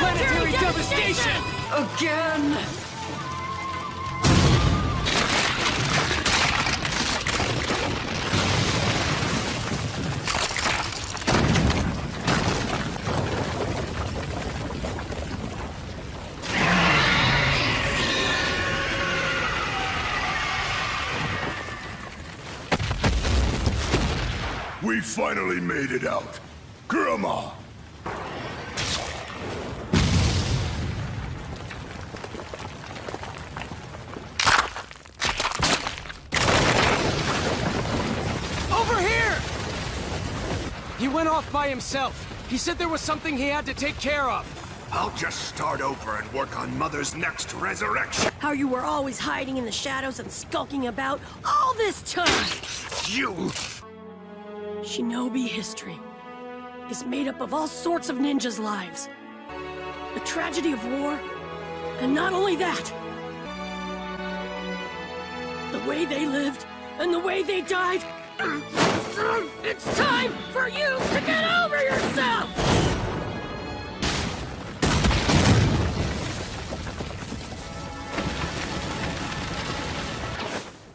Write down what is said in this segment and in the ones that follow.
Planetary devastation! Again! We finally made it out. Kurama! Over here! He went off by himself. He said there was something he had to take care of. I'll just start over and work on Mother's next resurrection. How you were always hiding in the shadows and skulking about all this time! You! Shinobi history is made up of all sorts of ninjas' lives. The tragedy of war, and not only that, the way they lived and the way they died. It's time for you to get over yourself!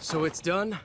So it's done?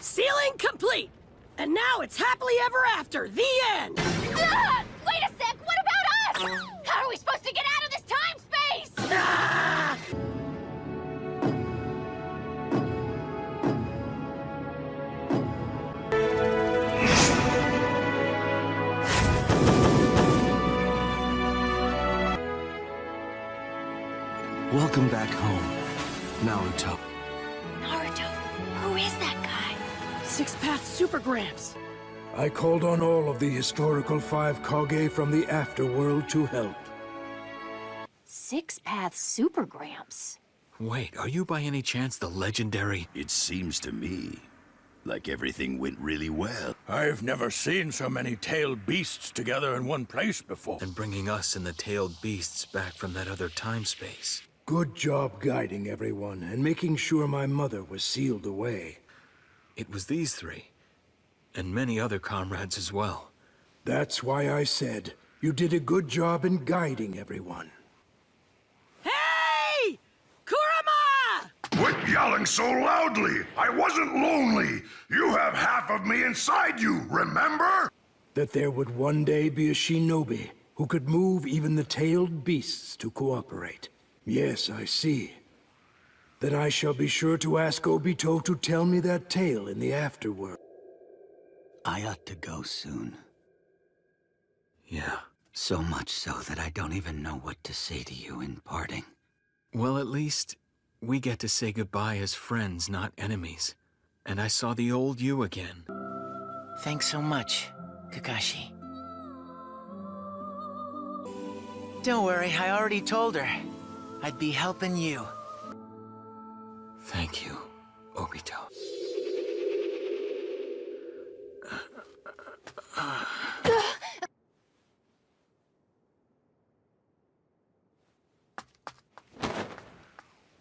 Sealing complete! And now it's happily ever after, the end! Ah! Wait a sec, what about us? How are we supposed to get out of this time-space? Ah! Welcome back home, Naruto. Naruto, who is that guy? Six-Path Supergramps. I called on all of the historical 5 Kage from the Afterworld to help. Six-Path Supergramps. Wait, are you by any chance the legendary... It seems to me like everything went really well. I've never seen so many tailed beasts together in one place before. and bringing us and the tailed beasts back from that other time-space? Good job guiding everyone and making sure my mother was sealed away. It was these three, and many other comrades as well. That's why I said you did a good job in guiding everyone. Hey! Kurama! Quit yelling so loudly! I wasn't lonely! You have half of me inside you, remember? That there would one day be a shinobi who could move even the tailed beasts to cooperate. Yes, I see. Then I shall be sure to ask Obito to tell me that tale in the afterworld. I ought to go soon. Yeah. So much so that I don't even know what to say to you in parting. Well, at least we get to say goodbye as friends, not enemies. And I saw the old you again. Thanks so much, Kakashi. Don't worry, I already told her. I'd be helping you. Thank you, Obito.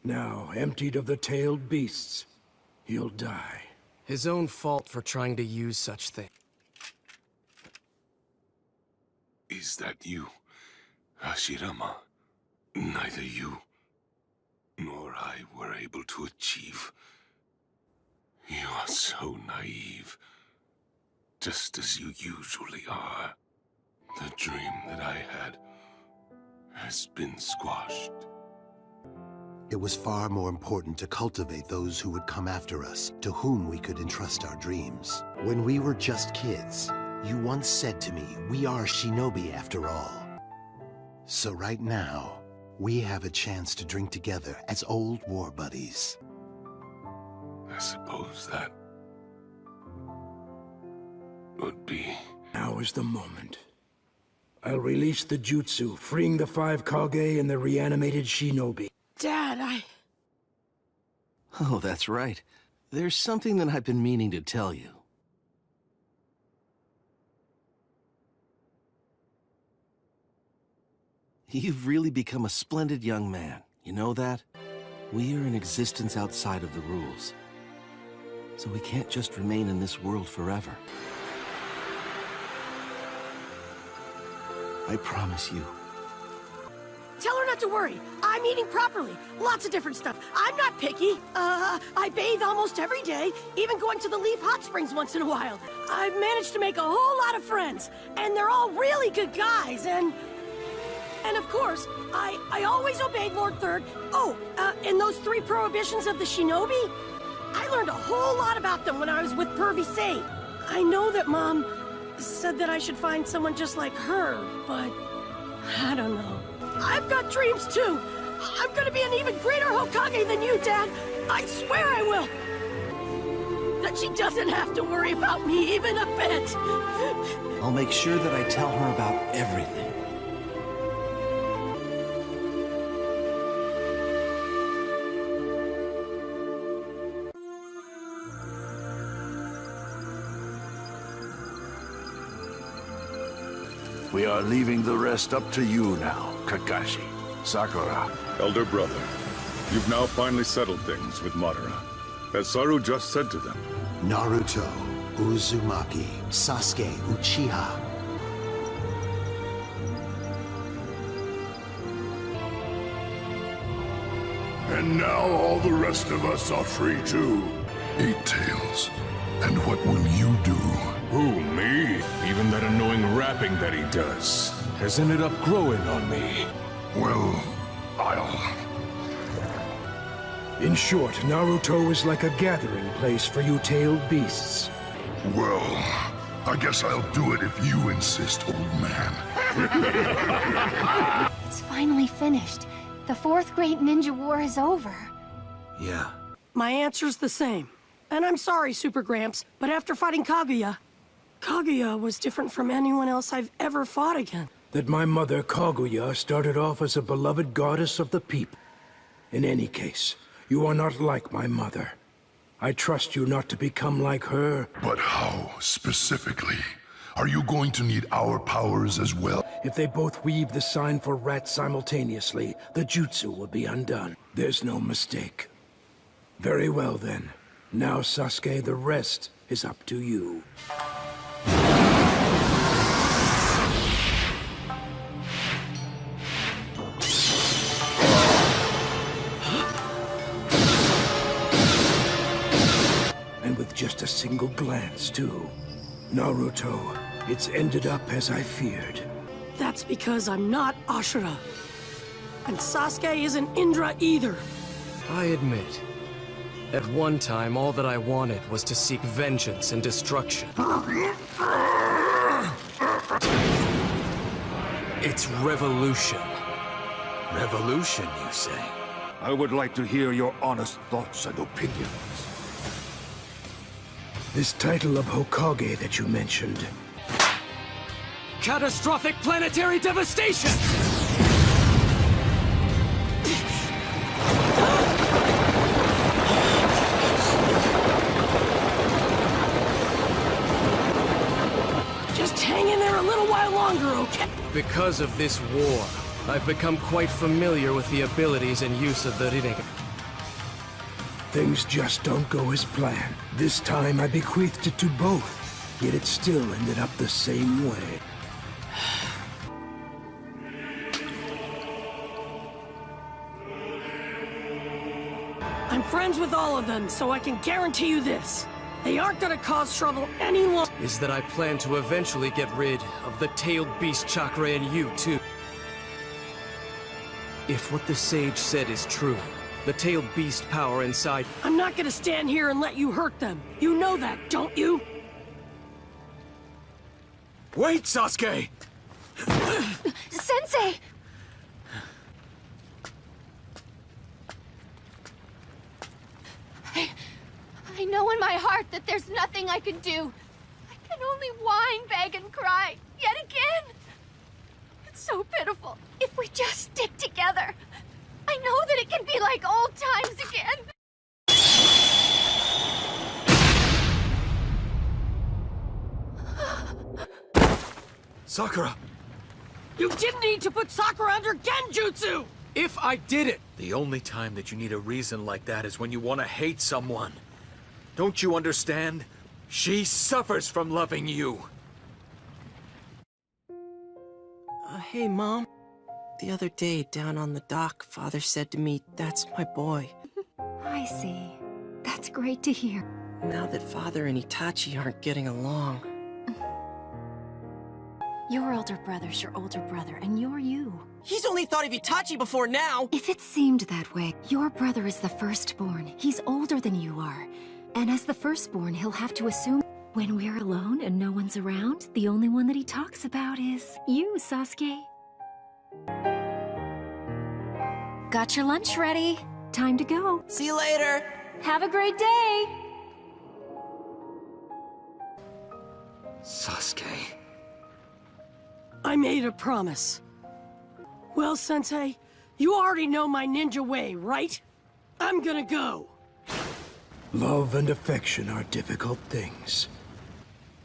Now, emptied of the tailed beasts, he'll die. His own fault for trying to use such things. Is that you, Hashirama? Neither you nor I were able to achieve. You are so naive, just as you usually are. The dream that I had has been squashed. It was far more important to cultivate those who would come after us, to whom we could entrust our dreams. When we were just kids, you once said to me, we are shinobi after all. So right now, we have a chance to drink together as old war buddies. I suppose that would be... Now is the moment. I'll release the jutsu, freeing the 5 Kage and the reanimated shinobi. Dad, Oh, that's right. There's something that I've been meaning to tell you. You've really become a splendid young man. You know that? We are in existence outside of the rules. So we can't just remain in this world forever. I promise you, have to worry. I'm eating properly. Lots of different stuff. I'm not picky. I bathe almost every day, even going to the Leaf Hot Springs once in a while. I've managed to make a whole lot of friends, and they're all really good guys, and of course, I always obeyed Lord Third. Oh, and those 3 prohibitions of the shinobi? I learned a whole lot about them when I was with Pervy Say. I know that Mom said that I should find someone just like her, but I don't know. I've got dreams too. I'm gonna be an even greater Hokage than you, Dad. I swear I will. That she doesn't have to worry about me even a bit. I'll make sure that I tell her about everything. We are leaving the rest up to you now, Kakashi. Sakura. Elder brother, you've now finally settled things with Madara. As Saru just said to them. Naruto, Uzumaki, Sasuke, Uchiha. And now all the rest of us are free too. Eight Tails. And what will you do? Who, me? Even that annoying rapping that he does has ended up growing on me. Well, In short, Naruto is like a gathering place for you tailed beasts. Well, I guess I'll do it if you insist, old man. It's finally finished. The 4th Great Ninja War is over. Yeah. My answer's the same. And I'm sorry, Super Gramps, but after fighting Kaguya, Kaguya was different from anyone else I've ever fought again. That my mother, Kaguya, started off as a beloved goddess of the people. In any case, you are not like my mother. I trust you not to become like her. But how, specifically? Are you going to need our powers as well? If they both weave the sign for Rat simultaneously, the jutsu will be undone. There's no mistake. Very well then. Now, Sasuke, the rest is up to you. And with just a single glance, too. Naruto, it's ended up as I feared. That's because I'm not Ashura. And Sasuke isn't Indra either. I admit, at one time, all that I wanted was to seek vengeance and destruction. It's revolution. Revolution, you say? I would like to hear your honest thoughts and opinions. This title of Hokage that you mentioned. Catastrophic planetary devastation! Just hang in there a little while longer, okay? Because of this war, I've become quite familiar with the abilities and use of the Rinnegan. Things just don't go as planned. This time I bequeathed it to both, yet it still ended up the same way. I'm friends with all of them, so I can guarantee you this. They aren't gonna cause trouble any longer. Is that I plan to eventually get rid of the tailed beast chakra in you, too. If what the sage said is true, the tailed beast power inside... I'm not gonna stand here and let you hurt them. You know that, don't you? Wait, Sasuke! Sensei! I know in my heart that there's nothing I can do. I can only whine, beg, and cry. Yet again! It's so pitiful. If we just stick together, I know that it can be like old times again. Sakura! You didn't need to put Sakura under Genjutsu! If I did it! The only time that you need a reason like that is when you want to hate someone. Don't you understand? She suffers from loving you. Hey, Mom. The other day, down on the dock, Father said to me, "That's my boy." I see. That's great to hear. Now that Father and Itachi aren't getting along... Your older brother's your older brother, and you're you. He's only thought of Itachi before now! If it seemed that way, your brother is the firstborn. He's older than you are. And as the firstborn, he'll have to assume when we're alone and no one's around, the only one that he talks about is you, Sasuke. Got your lunch ready. Time to go. See you later! Have a great day! Sasuke. I made a promise. Well, Sensei, you already know my ninja way, right? I'm gonna go. Love and affection are difficult things.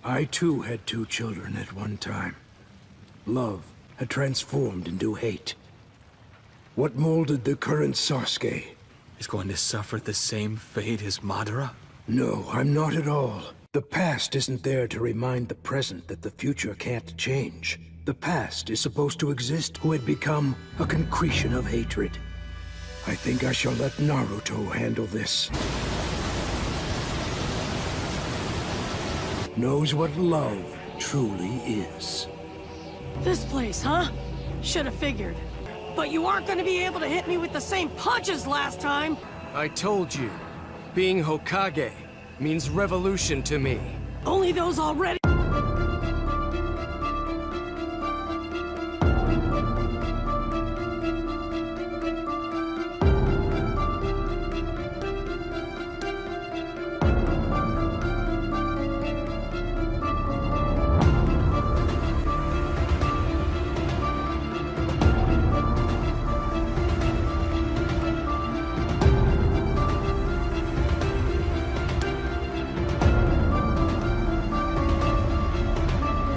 I too had 2 children at one time. Love had transformed into hate. What molded the current Sasuke? Is going to suffer the same fate as Madara? No, I'm not at all. The past isn't there to remind the present that the future can't change. The past is supposed to exist who had become a concretion of hatred. I think I shall let Naruto handle this. Knows what love truly is. This place, huh? Should've figured. But you aren't gonna be able to hit me with the same punches last time! I told you. Being Hokage means revolution to me. Only those already